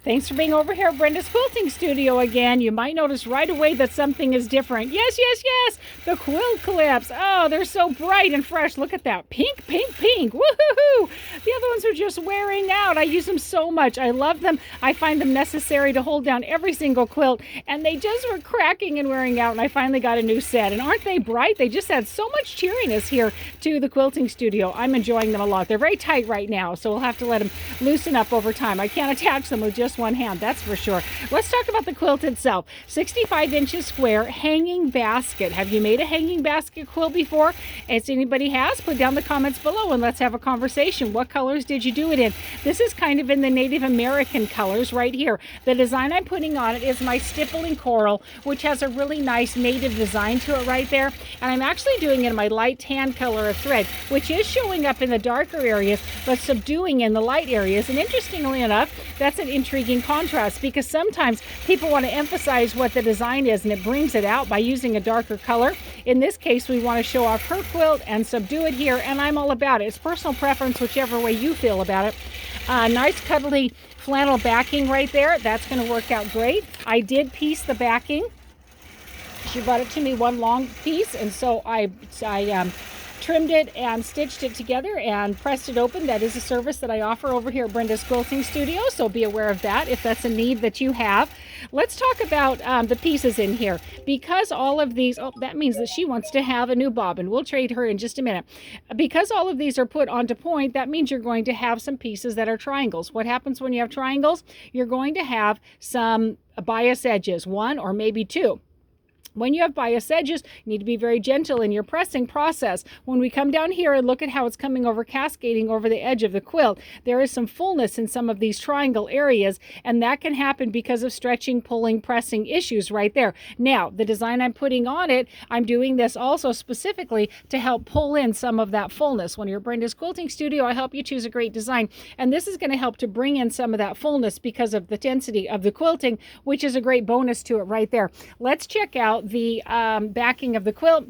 Thanks for being over here at Brenda's Quilting Studio again. You might notice right away that something is different. Yes, yes, yes, the quilt clips. Oh, they're so bright and fresh. Look at that. Pink, pink, pink. Woohoo! The other ones are just wearing out. I use them so much. I love them. I find them necessary to hold down every single quilt, and they just were cracking and wearing out, and I finally got a new set. And aren't they bright? They just add so much cheeriness here to the quilting studio. I'm enjoying them a lot. They're very tight right now, so we'll have to let them loosen up over time. I can't attach them with just one hand, that's for sure. Let's talk about the quilt itself. 65 inches square hanging basket. Have you made a hanging basket quilt before? If anybody has, put down the comments below and let's have a conversation. What colors did you do it in? This is kind of in the Native American colors right here. The design I'm putting on it is my Stippling Coral, which has a really nice native design to it right there. And I'm actually doing it in my light tan color of thread, which is showing up in the darker areas, but subduing in the light areas. And interestingly enough, that's an intriguing contrast because sometimes people want to emphasize what the design is and it brings it out by using a darker color. In this case, we want to show off her quilt and subdue it here, and I'm all about it. It's personal preference, whichever way you feel about it. Nice cuddly flannel backing right there. That's going to work out great. I did piece the backing. She brought it to me one long piece, and so I trimmed it and stitched it together and pressed it open. That is a service that I offer over here at Brenda's Quilting Studio, so be aware of that if that's a need that you have. Let's talk about the pieces in here. Because all of these, oh, that means that she wants to have a new bobbin. We'll trade her in just a minute. Because all of these are put onto point, that means you're going to have some pieces that are triangles. What happens when you have triangles? You're going to have some bias edges, one or maybe two. When you have bias edges, you need to be very gentle in your pressing process. When we come down here and look at how it's coming over, cascading over the edge of the quilt, there is some fullness in some of these triangle areas, and that can happen because of stretching, pulling, pressing issues right there. Now, the design I'm putting on it, I'm doing this also specifically to help pull in some of that fullness. When you're Brenda's Quilting Studio, I help you choose a great design, and this is going to help to bring in some of that fullness because of the density of the quilting, which is a great bonus to it right there. Let's check out the backing of the quilt.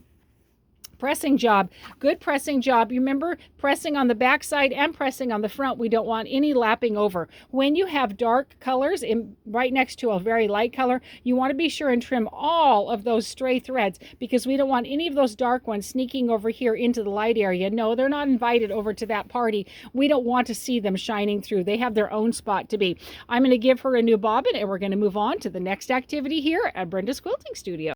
Pressing job, good pressing job. You remember pressing on the back side and pressing on the front. We don't want any lapping over. When you have dark colors in right next to a very light color, you want to be sure and trim all of those stray threads because we don't want any of those dark ones sneaking over here into the light area. No, they're not invited over to that party. We don't want to see them shining through. They have their own spot to be. I'm going to give her a new bobbin and we're going to move on to the next activity here at Brenda's Quilting Studio.